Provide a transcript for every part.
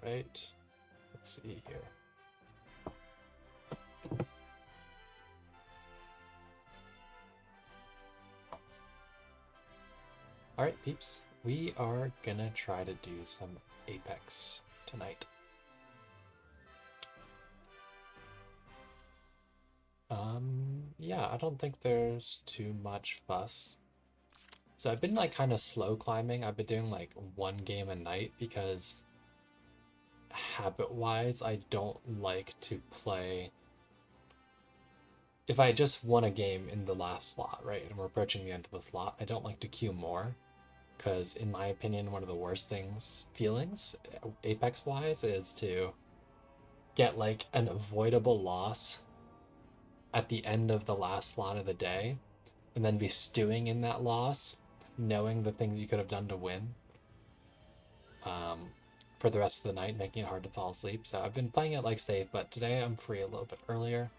Alright, let's see here. Alright, peeps, we are gonna try to do some Apex tonight. Yeah, I don't think there's too much fuss. So I've been like kind of slow climbing. I've been doing like one game a night because habit-wise, I don't like to play. If I just won a game in the last slot, right, and we're approaching the end of the slot, I don't like to queue more. Because in my opinion, one of the worst feelings, Apex-wise, is to get like an avoidable loss at the end of the last slot of the day, and then be stewing in that loss, knowing the things you could have done to win for the rest of the night, making it hard to fall asleep. So I've been playing it like safe, but today I'm free a little bit earlier.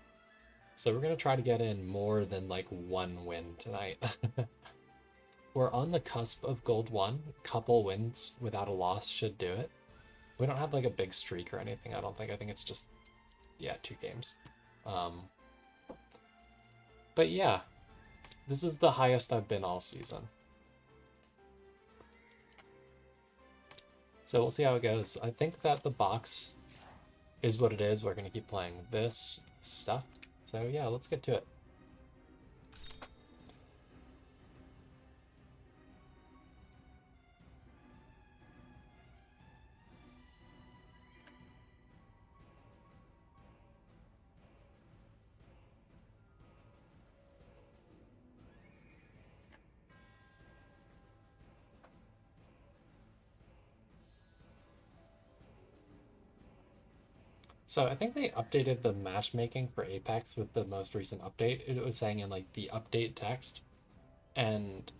So we're going to try to get in more than like one win tonight. We're on the cusp of Gold 1. Couple wins without a loss should do it. We don't have like a big streak or anything, I don't think. I think it's just, yeah, 2 games. But yeah, this is the highest I've been all season. So we'll see how it goes. I think that the box is what it is. We're going to keep playing this stuff. So yeah, let's get to it. So I think they updated the matchmaking for Apex with the most recent update. It was saying in like the update text. And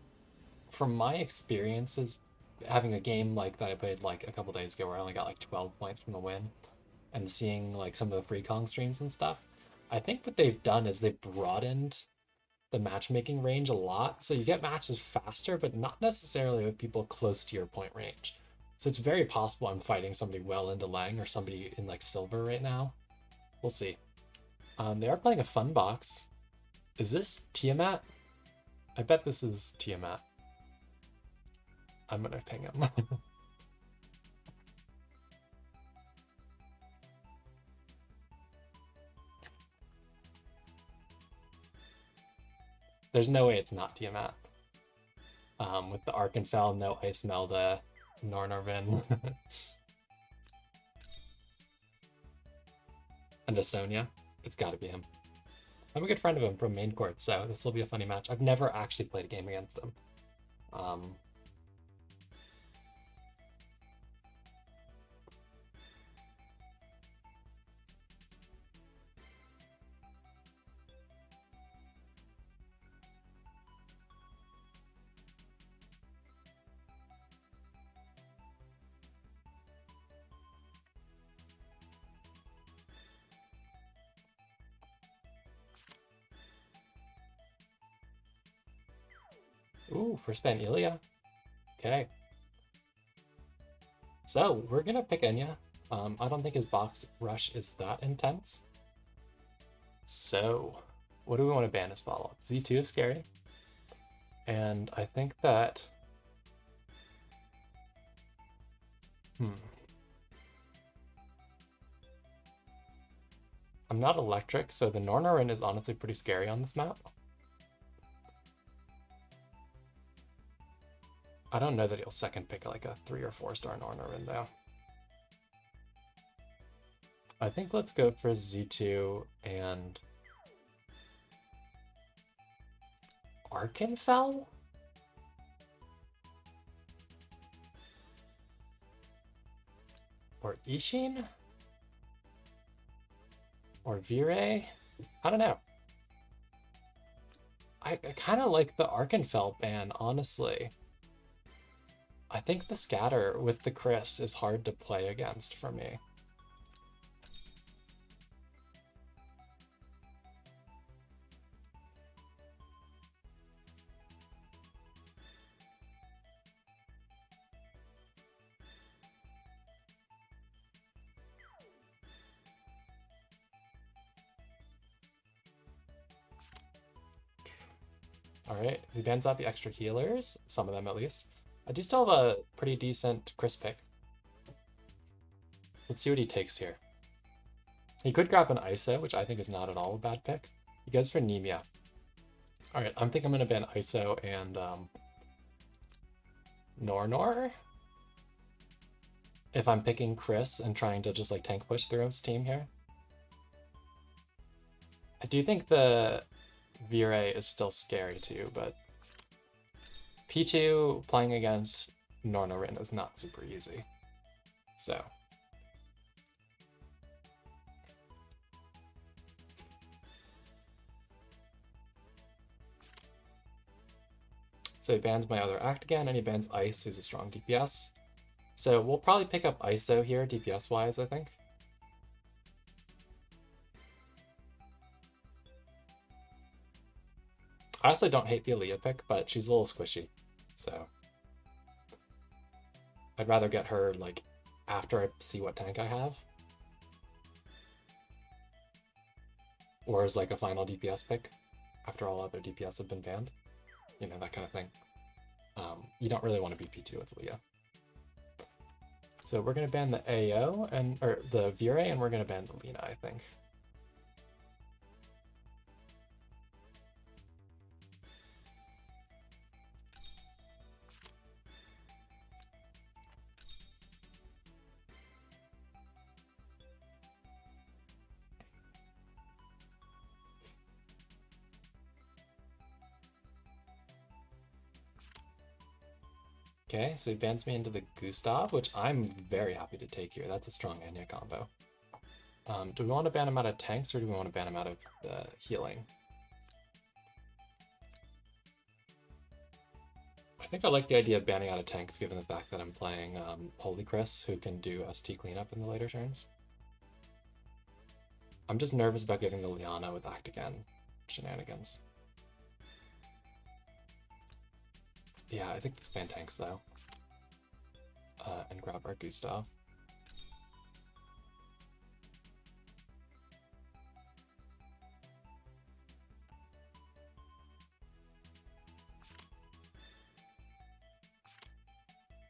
from my experiences, having a game like that I played like a couple days ago where I only got like 12 points from the win, and seeing like some of the free Kong streams and stuff, I think what they've done is they've broadened the matchmaking range a lot. So you get matches faster, but not necessarily with people close to your point range. So it's very possible I'm fighting somebody well into Lang or somebody in like silver right now. We'll see. They are playing a fun box. Is this Tiamat? I bet this is Tiamat. I'm gonna ping him. There's no way it's not Tiamat. With the Arkenfell, no Ice Melda, Nornorvin, and a Sonya. It's gotta be him. I'm a good friend of him from main court, so this will be a funny match. I've never actually played a game against him. Ooh, first ban Ilya. Okay. So, we're gonna pick Enya. I don't think his box rush is that intense. So, what do we want to ban as follow-up? Z2 is scary. And I think that... I'm not electric, so the Nornorin is honestly pretty scary on this map. I don't know that he'll second pick like a 3 or 4 star Nornorin though. I think let's go for Z2 and Arkenfell? Or Ishin? Or Vire? I don't know. I kind of like the Arkenfell ban, honestly. I think the scatter with the Chris is hard to play against for me. Alright, he bans out the extra healers, some of them at least. I do still have a pretty decent Chris pick. Let's see what he takes here. He could grab an ISO, which I think is not at all a bad pick. He goes for Nemia. Alright, I think I'm going to ban ISO and Nornor. If I'm picking Chris and trying to just like tank push through his team here. I do think the beeeeef is still scary too, but P2 playing against Nornorin is not super easy. So he bans my other act again, and he bans Ice, who's a strong DPS. So we'll probably pick up ISO here, DPS-wise, I think. I also don't hate the Aaliyah pick, but she's a little squishy, so I'd rather get her like after I see what tank I have, or as like a final DPS pick after all other DPS have been banned. You know, that kind of thing. You don't really want to be P2 with Leah. So we're going to ban the AO, or the beeeeef, and we're going to ban the Lina, I think. Okay, so he bans me into the Gustav, which I'm very happy to take here. That's a strong Anya combo. Do we want to ban him out of tanks, or do we want to ban him out of the healing? I think I like the idea of banning out of tanks, given the fact that I'm playing Holy Chris, who can do ST cleanup in the later turns. I'm just nervous about giving the Liana with Act Again shenanigans. Yeah, I think let's ban tanks though. And grab our Gustav.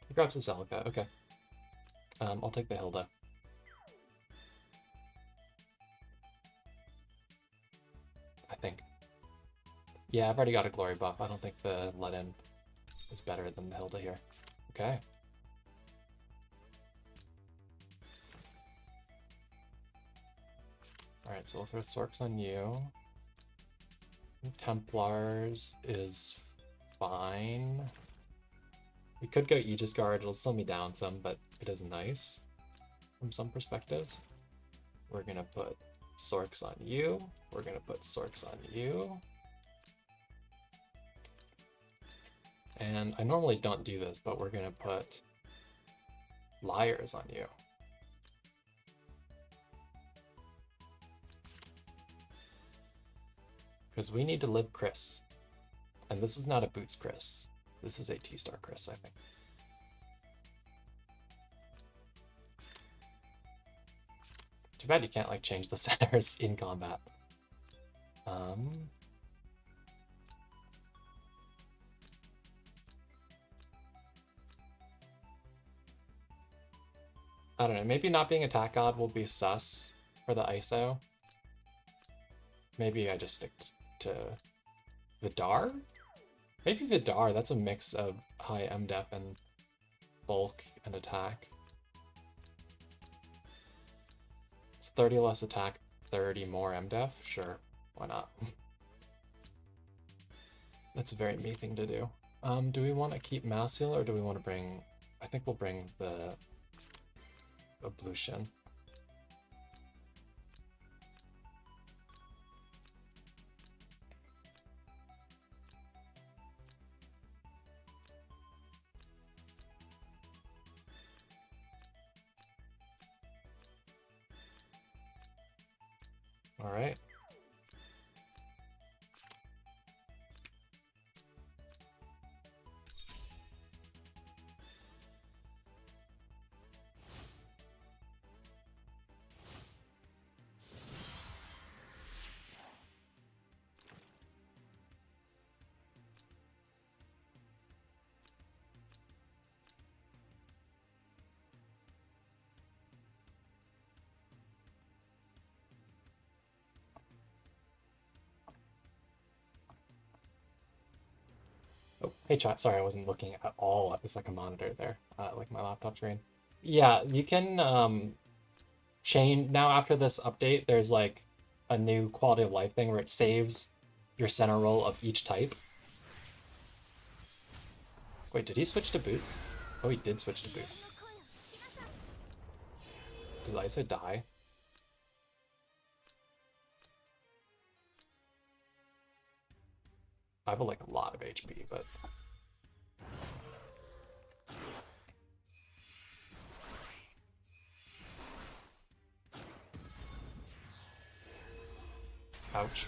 He grabs the Celica, okay. I'll take the Hilda. I think. Yeah, I've already got a glory buff. I don't think the let-in is better than the Hilda here. Okay. Alright, so we'll throw Sorks on you. Templars is fine. We could go Aegis Guard, it'll slow me down some, but it is nice from some perspectives. We're gonna put Sorks on you. We're gonna put Sorks on you. And I normally don't do this, but we're gonna put Liars on you. Because we need to live Chris. And this is not a Boots Chris. This is a T-Star Chris, I think. Too bad you can't like change the centers in combat. I don't know, maybe not being Attack God will be sus for the ISO. Maybe I just stick to Vidar? Maybe Vidar, that's a mix of high MDef and bulk and attack. It's 30 less attack, 30 more MDef? Sure, why not? That's a very me thing to do. Do we want to keep Massiel or do we want to bring... I think we'll bring the Ablution. All right. Oh, hey chat, sorry I wasn't looking at all at the second monitor there, like my laptop screen. Yeah, you can change now after this update. There's like a new quality of life thing where it saves your center roll of each type. Wait, did he switch to boots? Oh, he did switch to boots. Does Isa die? I have like a lot of HP, but ouch.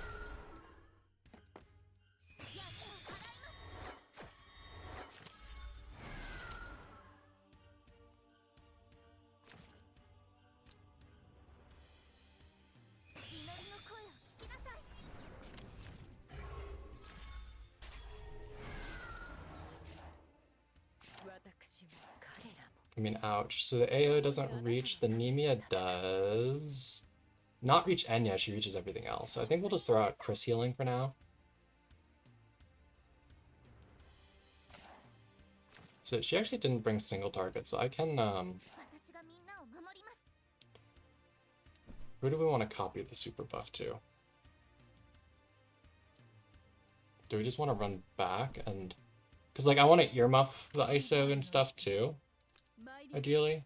I mean, ouch. So the AO doesn't reach, the Nemia does not reach Enya, she reaches everything else. So I think we'll just throw out Chris healing for now. So she actually didn't bring single target, so I can, who do we want to copy the super buff to? Do we just want to run back and... Because, like, I want to earmuff the ISO and stuff, too, ideally.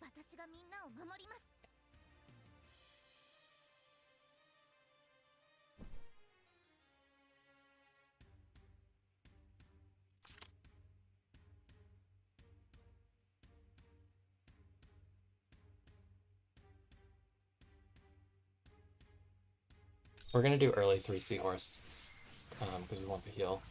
We're going to do early 3 Seahorse, because we want the heal.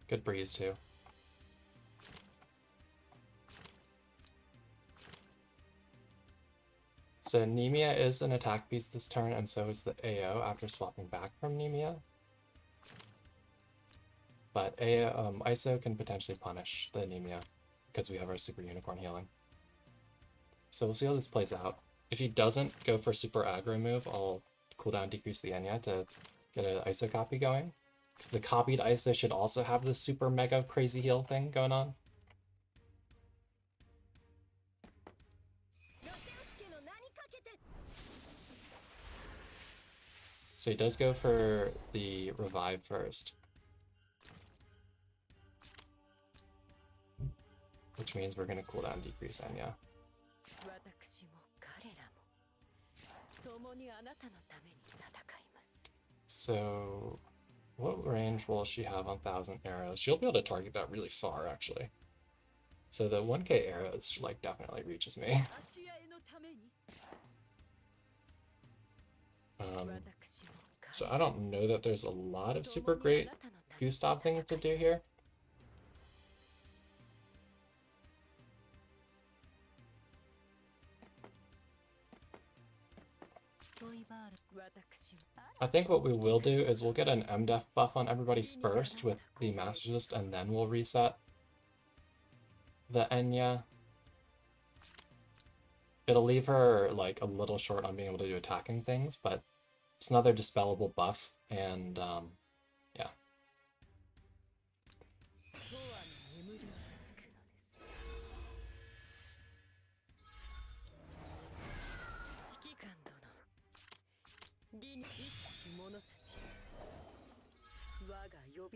Good breeze, too. So Nemia is an attack piece this turn, and so is the AO after swapping back from Nemia. But ISO can potentially punish the Nemia because we have our Super Unicorn healing. So we'll see how this plays out. If he doesn't go for super aggro move, I'll cooldown decrease the Enya to get an ISO copy going. Because the copied ISO should also have this super mega crazy heal thing going on. So he does go for the revive first. Which means we're going to cooldown decrease Enya. So, what range will she have on 1,000 arrows? She'll be able to target that really far, actually. So the 1k arrows, like, definitely reaches me. So I don't know that there's a lot of super great Gustav things to do here. I think what we will do is we'll get an MDef buff on everybody first with the Master List, and then we'll reset the Enya. It'll leave her like a little short on being able to do attacking things, but it's another dispellable buff, and yeah.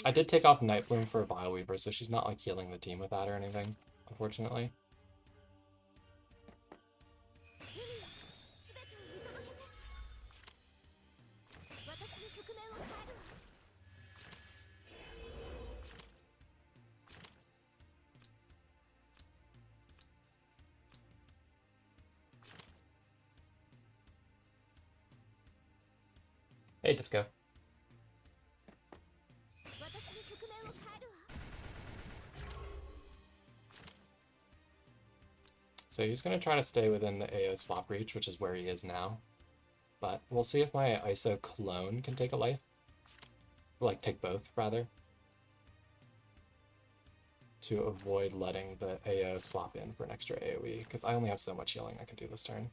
I did take off Nightbloom for Vile Weaver, so she's not like healing the team with that or anything, unfortunately. Hey, Disco. So he's going to try to stay within the AO swap reach, which is where he is now. But we'll see if my ISO clone can take a life. Like, take both, rather. To avoid letting the AO swap in for an extra AoE, because I only have so much healing I can do this turn.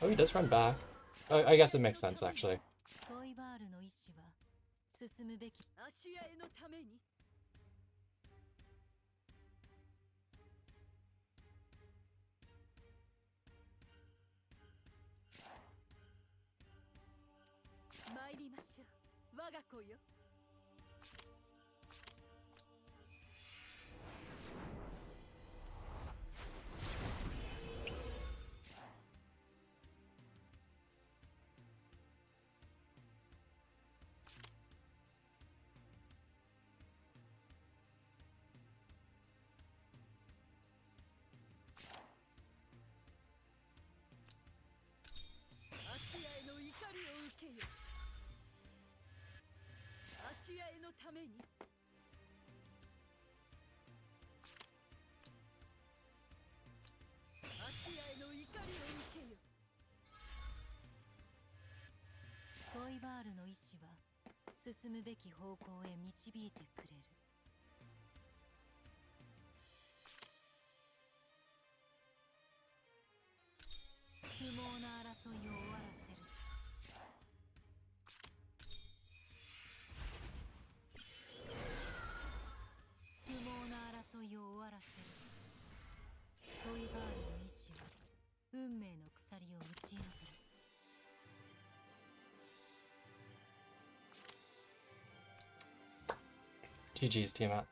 Oh, he does run back. I guess it makes sense, actually. GG's, Tiamat.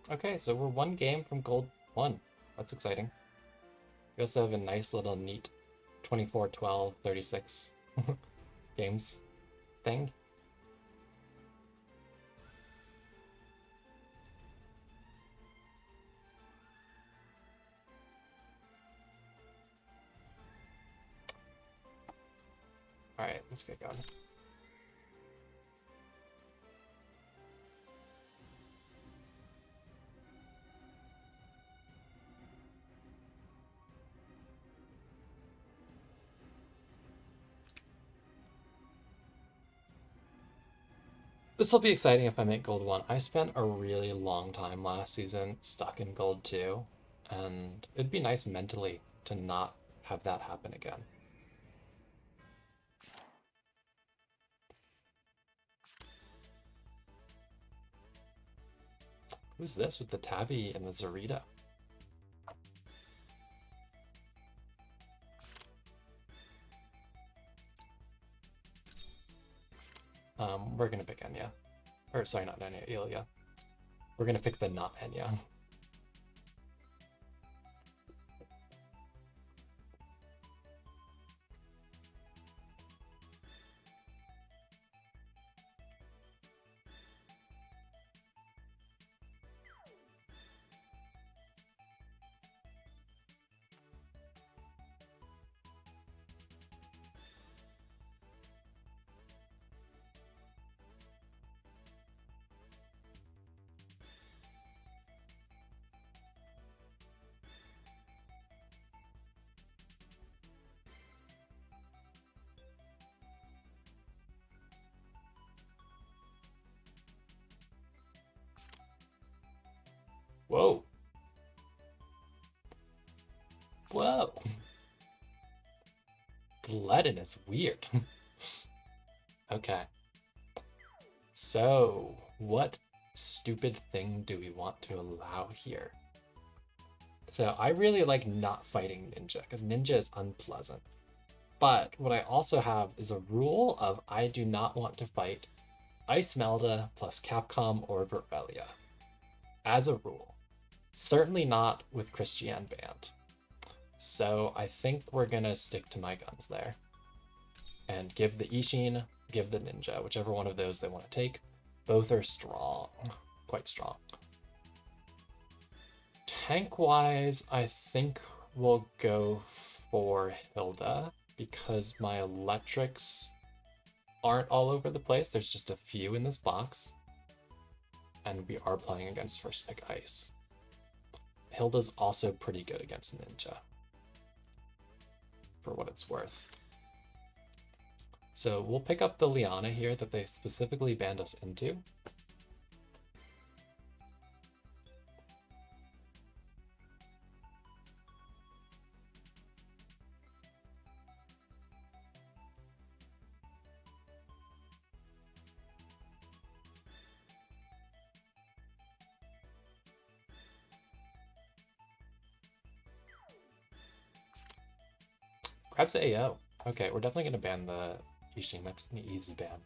Okay, so we're one game from gold 1. That's exciting. We also have a nice little neat 24, 12, 36 games thing. Alright, let's get going. This will be exciting if I make gold 1. I spent a really long time last season stuck in gold 2, and it'd be nice mentally to not have that happen again. Who's this with the Tabby and the Zarita? We're gonna pick Enya. Or, sorry, not Enya, Ilya. We're gonna pick the not Enya. Whoa. Whoa. Gledon is weird. Okay. So, what stupid thing do we want to allow here? So I really like not fighting Ninja, because Ninja is unpleasant. But what I also have is a rule of I do not want to fight Ice Melda plus Capcom or Vervelia. As a rule. Certainly not with Christian banned. So I think we're gonna stick to my guns there. And give the Ishin, give the Ninja, whichever one of those they want to take. Both are strong, quite strong. Tank-wise, I think we'll go for Hilda because my electrics aren't all over the place. There's just a few in this box. And we are playing against first pick Ice. Hilda's also pretty good against Ninja, for what it's worth. So we'll pick up the Liana here that they specifically banned us into. Grabs AO. Okay, we're definitely gonna ban the Ishin. That's an easy ban.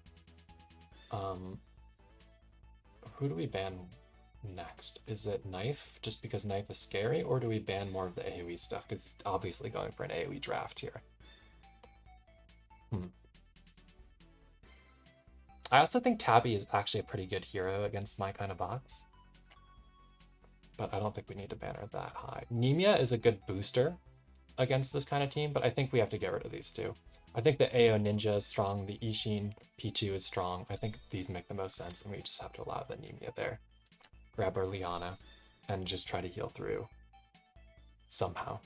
Who do we ban next? Is it Knife, just because Knife is scary, or do we ban more of the AoE stuff? Because obviously going for an AoE draft here. I also think Tabby is actually a pretty good hero against my kind of bots. But I don't think we need to ban her that high. Nemia is a good booster against this kind of team, but I think we have to get rid of these two. I think the AO Ninja is strong, the Ishin Pichu is strong. I think these make the most sense, and we just have to allow the Nemia there. Grab our Liana, and just try to heal through somehow.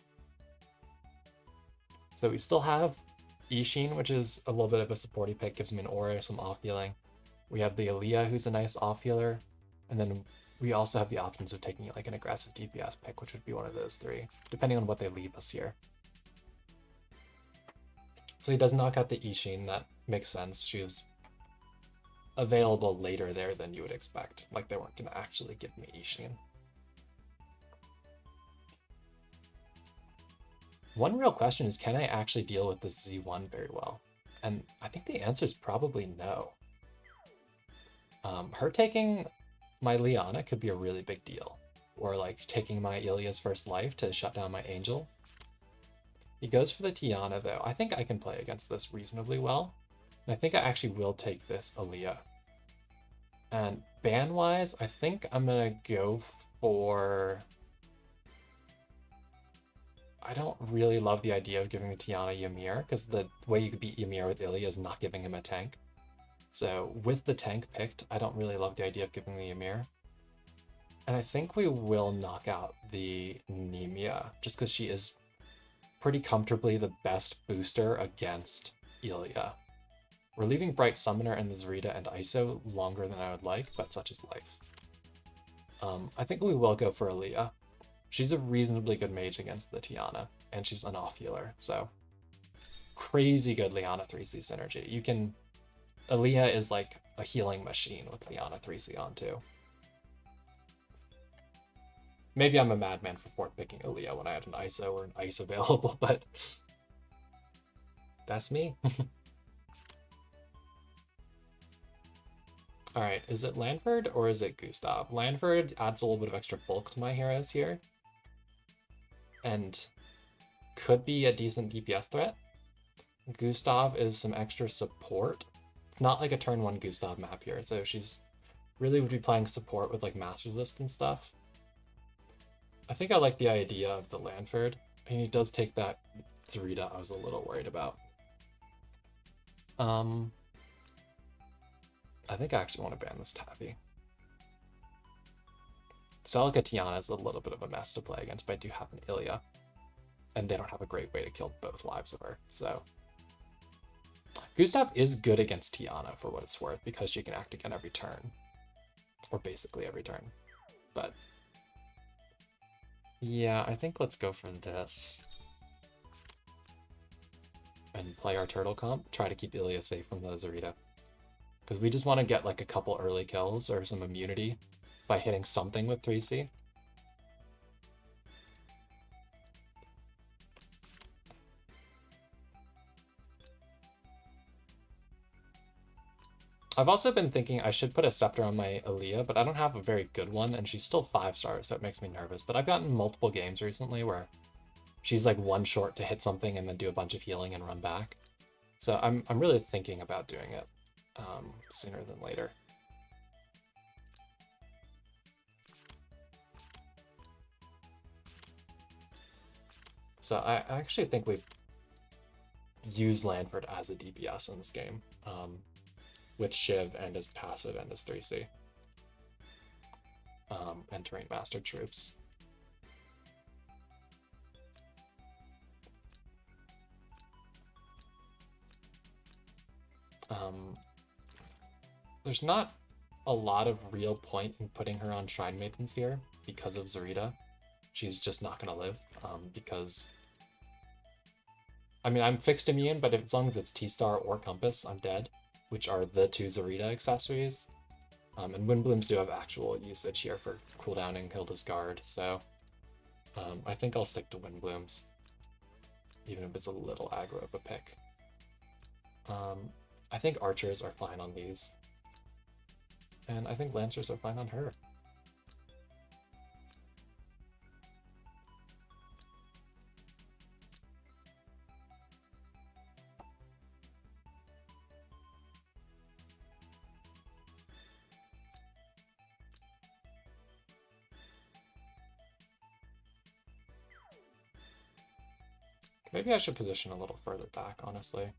So we still have Ishin, which is a little bit of a supporty pick, gives me an aura, some off healing. We have the Aaliyah, who's a nice off healer, and then we also have the options of taking like an aggressive DPS pick, which would be one of those three, depending on what they leave us here. So he does knock out the Ishin. That makes sense. She was available later there than you would expect. Like they weren't going to actually give me Ishin. One real question is, can I actually deal with this Z1 very well? And I think the answer is probably no. Her taking my Liana could be a really big deal. Or like taking my Ilia's first life to shut down my Angel. He goes for the Tiana though. I think I can play against this reasonably well. And I think I actually will take this Aaliyah. And ban-wise, I think I'm gonna go for... I don't really love the idea of giving the Tiana Ymir, because the way you could beat Ymir with Ilia is not giving him a tank. So with the tank picked, I don't really love the idea of giving the Ymir. And I think we will knock out the Nemia, just because she is pretty comfortably the best booster against Ilia. We're leaving Bright Summoner and the Zarita and ISO longer than I would like, but such is life. I think we will go for Aaliyah. She's a reasonably good mage against the Tiana, and she's an off healer, so crazy good Liana 3C synergy. You can... Aaliyah is like a healing machine with Liana 3C on too. Maybe I'm a madman for fourth picking Aaliyah when I had an ISO or an ice available, but that's me. Alright, is it Lanford or is it Gustav? Lanford adds a little bit of extra bulk to my heroes here. And could be a decent DPS threat. Gustav is some extra support. Not like a turn 1 Gustav map here, so she's really would be playing support with like Master List and stuff. I think I like the idea of the Lanford. And he does take that Zarita I was a little worried about. I think I actually want to ban this Tabby. Celica Tiana is a little bit of a mess to play against, but I do have an Ilia. And they don't have a great way to kill both lives of her, so... Gustav is good against Tiana, for what it's worth, because she can act again every turn. Or basically every turn. But... yeah, I think let's go for this. And play our turtle comp, try to keep Ilia safe from the Zarita. Because we just want to get like a couple early kills or some immunity by hitting something with 3C. I've also been thinking I should put a scepter on my Aaliyah, but I don't have a very good one, and she's still 5 stars, so it makes me nervous. But I've gotten multiple games recently where she's like one short to hit something and then do a bunch of healing and run back. So I'm really thinking about doing it sooner than later. So I actually think we've used Lanford as a DPS in this game, with Shiv and as passive and as 3C. And Terrain Master troops. There's not a lot of real point in putting her on Shrine Maidens here because of Zarita. She's just not going to live, because... I mean, I'm fixed immune, but as long as it's T-Star or Compass, I'm dead, which are the 2 Zarita accessories. And Windblooms do have actual usage here for cooldowning Hilda's Guard, so I think I'll stick to Windblooms, even if it's a little aggro of a pick. I think Archers are fine on these. And I think Lancers are fine on her. Maybe I should position a little further back, honestly.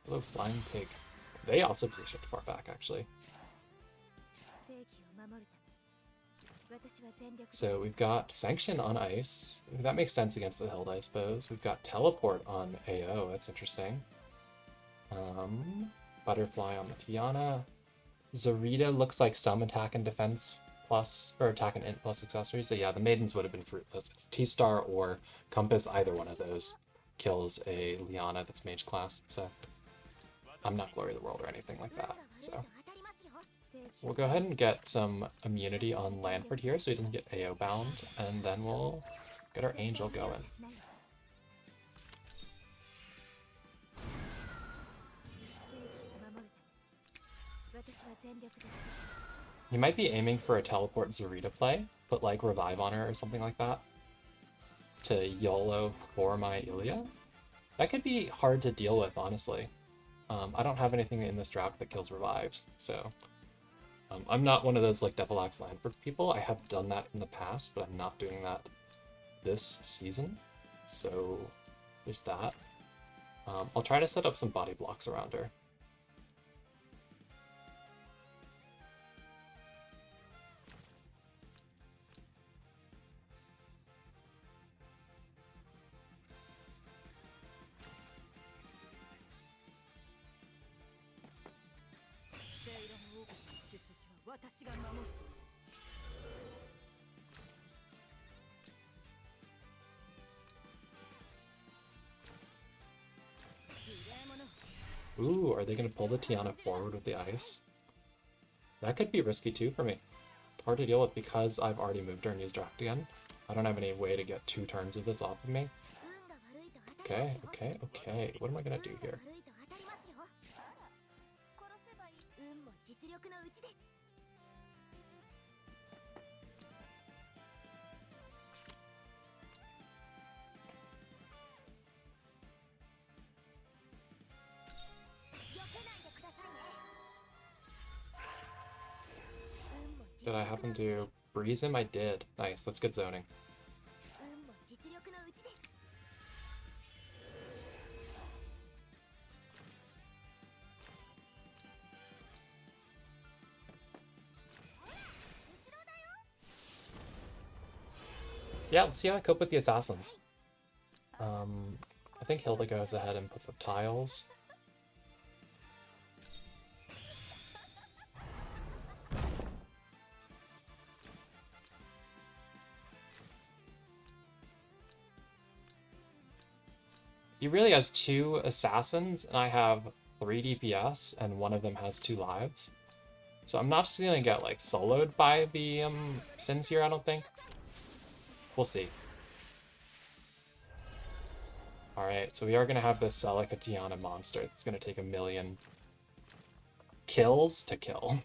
Hello, Flying Pig. They also positioned far back, actually. So we've got Sanction on Ice. That makes sense against the Hilda, I suppose. We've got Teleport on AO. That's interesting. Butterfly on the Tiana. Zarita looks like some attack and defense plus, or attack and int plus accessories. So yeah, the Maidens would have been fruitless. It's T-Star or Compass, either one of those kills a Liana that's mage class. So I'm not Glory of the World or anything like that. So we'll go ahead and get some immunity on Lanford here so he doesn't get AO bound, and then we'll get our Angel going. He might be aiming for a teleport Zarita play, put like Revive on her or something like that to YOLO for my Ilia. That could be hard to deal with, honestly. I don't have anything in this draft that kills revives, so I'm not one of those like Devil Axe Lanford people. I have done that in the past, but I'm not doing that this season, so there's that. I'll try to set up some body blocks around her. Ooh, are they going to pull the Tiana forward with the ice? That could be risky too for me. Hard to deal with because I've already moved her and used draft again. I don't have any way to get 2 turns of this off of me. Okay, okay, okay. What am I going to do here? Did I happen to breeze him? I did. Nice, that's good zoning. Yeah, let's see how I cope with the assassins. I think Hilda goes ahead and puts up tiles. He really has two assassins, and I have 3 DPS, and one of them has 2 lives. So I'm not just gonna get like soloed by the Sins here, I don't think. We'll see. Alright, so we are gonna have this like a Tiana monster. It's gonna take 1,000,000 kills to kill.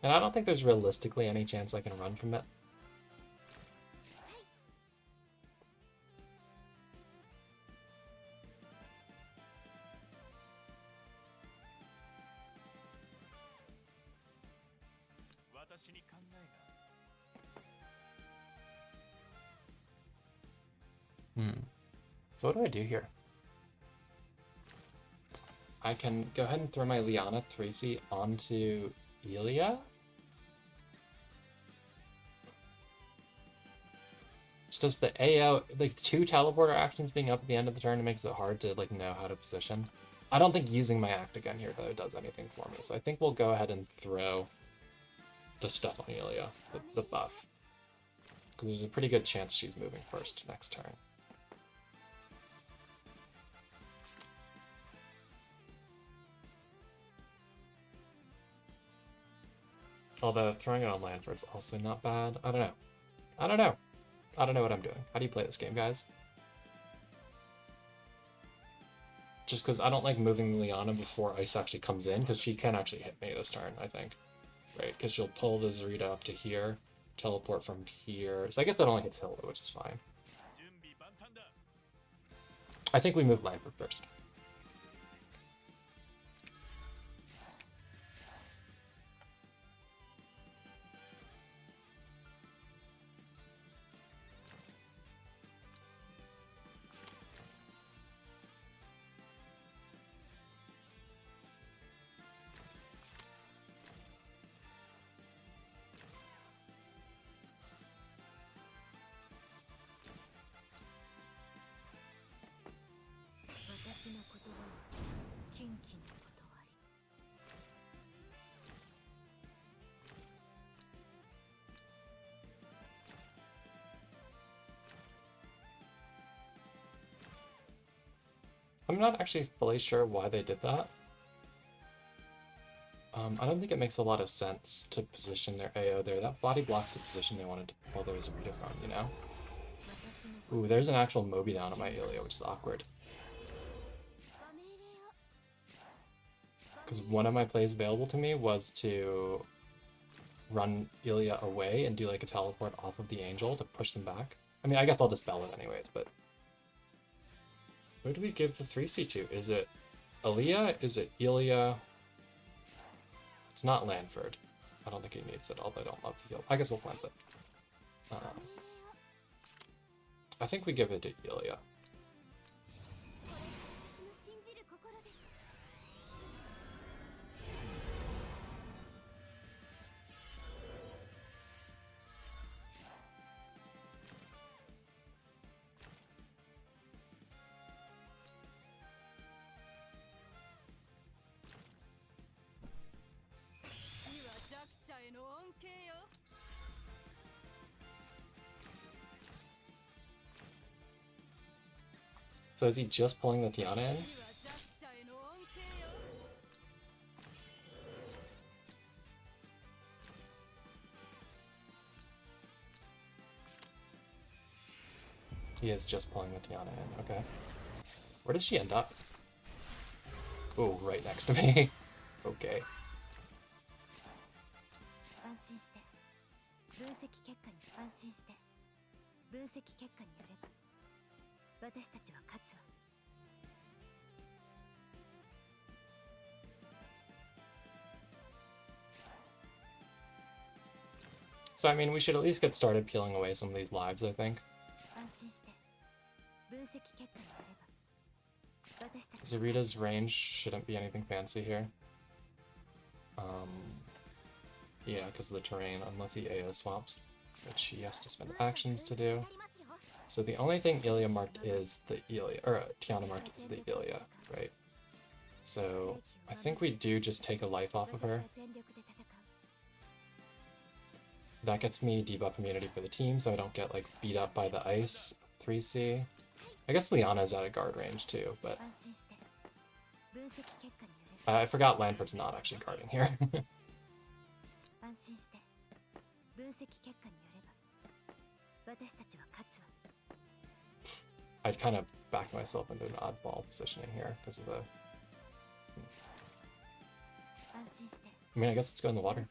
And I don't think there's realistically any chance I can run from it. So what do I do here? I can go ahead and throw my Liana 3C onto Ilya. It's just the AO, like 2 teleporter actions being up at the end of the turn makes it hard to like know how to position. I don't think using my act again here though does anything for me, so I think we'll go ahead and throw the stuff on Ilya, the buff. Because there's a pretty good chance she's moving first next turn. Although throwing it on Lanford's also not bad. I don't know. I don't know. I don't know what I'm doing. How do you play this game, guys? Just because I don't like moving Liana before Ice actually comes in, because she can actually hit me this turn, I think. Right, because she'll pull the Zarita up to here, teleport from here. So I guess that only hits Hilda, which is fine. I think we move Lanford first. I'm not actually fully sure why they did that. I don't think it makes a lot of sense to position their AO there. That body blocks the position they wanted to pull their Zarita from, you know? Ooh, there's an actual Moby down on my Ilya, which is awkward. Because one of my plays available to me was to run Ilya away and do like a teleport off of the Angel to push them back. I mean, I guess I'll dispel it anyways, but... Who do we give the 3C to? Is it Aaliyah? Is it Ilya? It's not Lanford. I don't think he needs it, although I don't love the heal. I guess we'll cleanse it. I think we give it to Ilya. So is he just pulling the Tiana in? He is just pulling the Tiana in, okay. Where does she end up? Oh, right next to me. Okay. So, I mean, we should at least get started peeling away some of these lives, I think. Zarita's range shouldn't be anything fancy here. Yeah, because of the terrain, unless he AO swaps, which he has to spend actions to do. So the only thing Ilia marked is the Ilia, or Tiana marked is the Ilia, right? So I think we do just take a life off of her. That gets me debuff immunity for the team, so I don't get like beat up by the ice 3C. I guess Liana's out of guard range too, but I forgot Lanford's not actually guarding here. I'd kind of backed myself into an oddball positioning here because of the... I mean, I guess let's go in the water.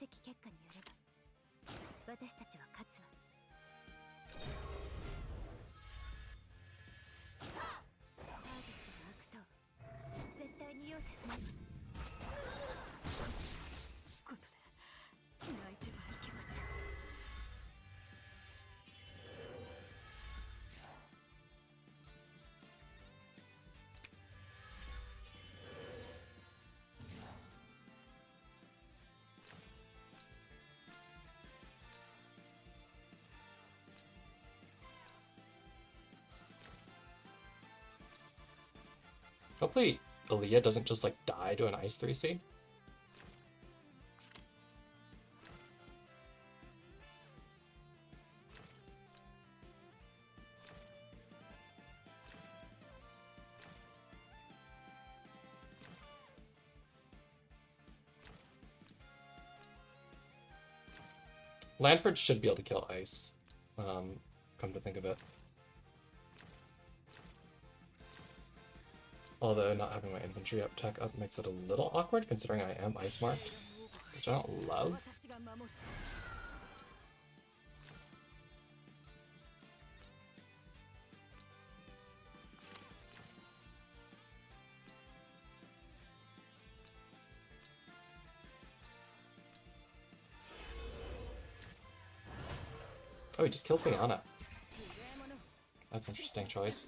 Hopefully Aaliyah doesn't just like die to an ice 3C. Lanford should be able to kill ice, come to think of it. Although not having my infantry up tech up makes it a little awkward considering I am ice marked, which I don't love. Oh, he just kills Liana. That's an interesting choice.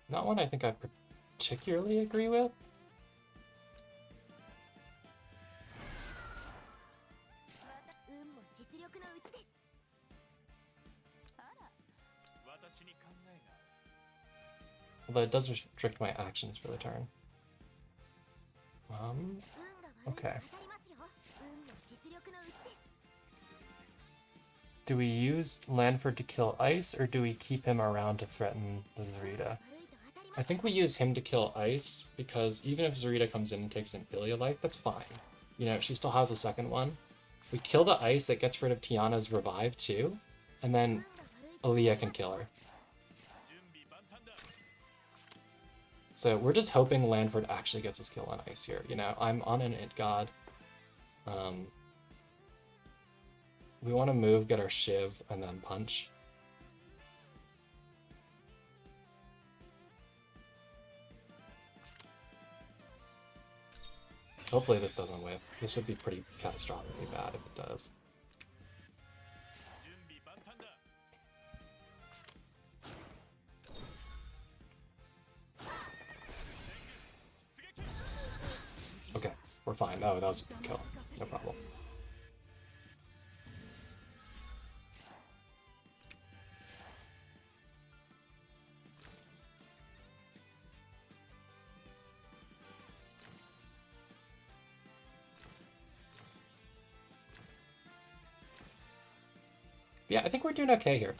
Not one I think I particularly agree with. Although it does restrict my actions for the turn. Okay. Do we use Lanford to kill ice, or do we keep him around to threaten the Zarita? I think we use him to kill ice, because even if Zarita comes in and takes an Ilia life, that's fine. You know, she still has a second one. We kill the ice, it gets rid of Tiana's revive too, and then Aaliyah can kill her. So we're just hoping Lanford actually gets his kill on ice here. You know, I'm on an It God. We want to move, get our Shiv, and then punch. Hopefully this doesn't whiff. This would be pretty catastrophically bad if it does. Okay, we're fine. Oh, that was a kill. No problem. Yeah, I think we're doing okay here.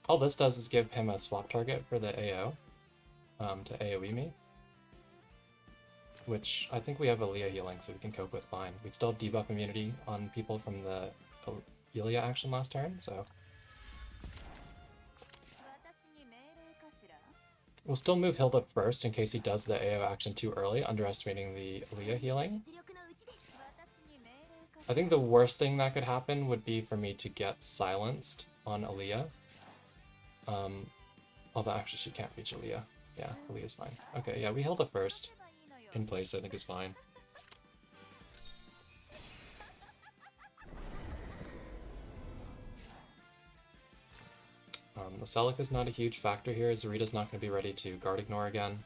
All this does is give him a swap target for the AO, to AoE me. Which I think we have Aaliyah healing, so we can cope with fine. We still have debuff immunity on people from the Ilia action last turn, so... We'll still move Hilda first in case he does the AO action too early, underestimating the Aaliyah healing. I think the worst thing that could happen would be for me to get silenced on Aaliyah. Although actually she can't reach Aaliyah. Yeah, Aaliyah's fine. Okay, yeah, we held it first. In place, I think is fine. The Celic is not a huge factor here. Zarita's not going to be ready to guard ignore again.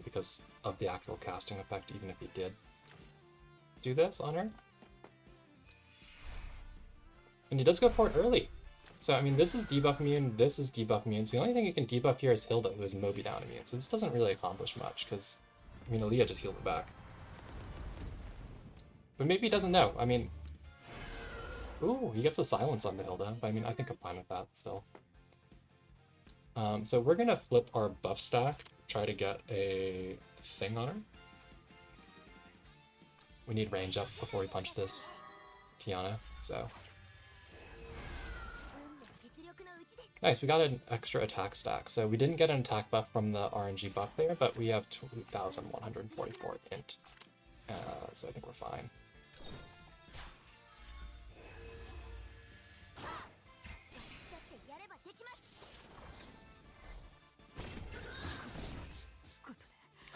Because of the actual casting effect, even if he did do this on her. And he does go for it early. So, I mean, this is debuff immune, this is debuff immune. So the only thing you can debuff here is Hilda, who is Moby down immune. So this doesn't really accomplish much, because, I mean, Aaliyah just healed it back. But maybe he doesn't know. I mean, ooh, he gets a silence on the Hilda. But I mean, I think I'm fine with that still. So we're going to flip our buff stack, try to get a thing on her. We need range up before we punch this Tiana, so... Nice, we got an extra attack stack. So we didn't get an attack buff from the RNG buff there, but we have 2,144 int. So I think we're fine.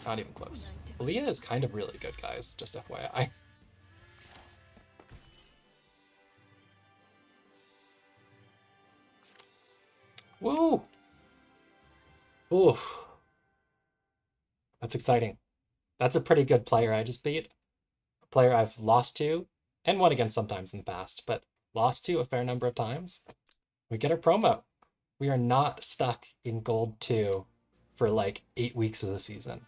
Not even close. Aaliyah is kind of really good, guys, just FYI. Woo! Ooh. That's exciting. That's a pretty good player I just beat. A player I've lost to, and won against sometimes in the past, but lost to a fair number of times. We get our promo. We are not stuck in Gold 2 for like 8 weeks of the season.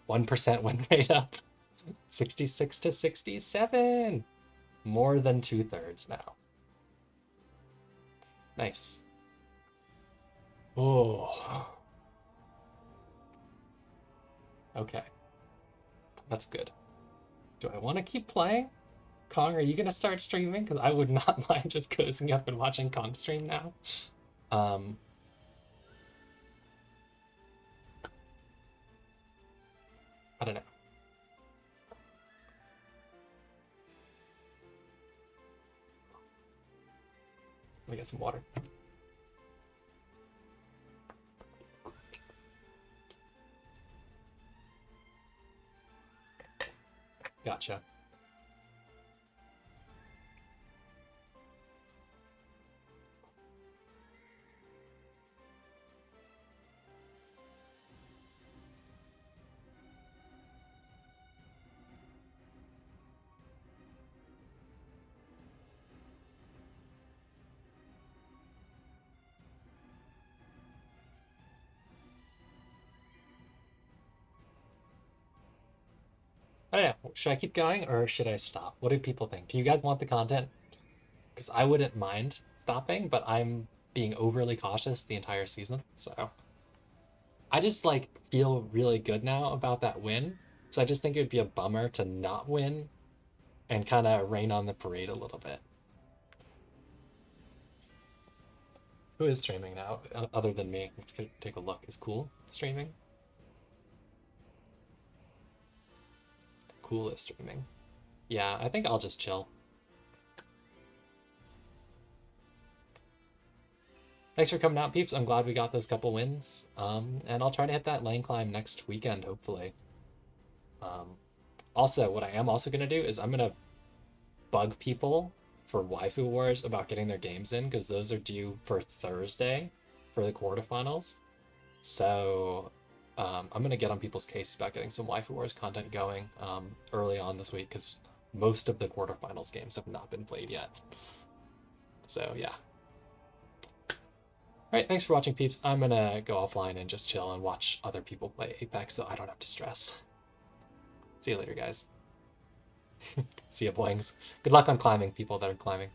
1% win rate up. 66 to 67. More than 2/3 now. Nice. Oh. Okay. That's good. Do I want to keep playing? Kong, are you going to start streaming? Because I would not mind just cozying up and watching Kong stream now. I don't know. Let me get some water. Gotcha. I don't know. Should I keep going or should I stop? What do people think? Do you guys want the content? Because I wouldn't mind stopping, but I'm being overly cautious the entire season. So I just like feel really good now about that win. So I just think it would be a bummer to not win and kind of rain on the parade a little bit. Who is streaming now other than me? Let's take a look. Is Cool streaming? Cool is streaming. Yeah, I think I'll just chill. Thanks for coming out, peeps. I'm glad we got those couple wins. And I'll try to hit that lane climb next weekend, hopefully. Also, what I am also going to do is I'm going to bug people for Waifu Wars about getting their games in, because those are due for Thursday for the quarterfinals. So I'm going to get on people's case about getting some Waifu Wars content going early on this week, because most of the quarterfinals games have not been played yet. So yeah. Alright, thanks for watching, peeps. I'm gonna go offline and just chill and watch other people play Apex so I don't have to stress. See you later, guys. See ya, boings. Good luck on climbing, people that are climbing.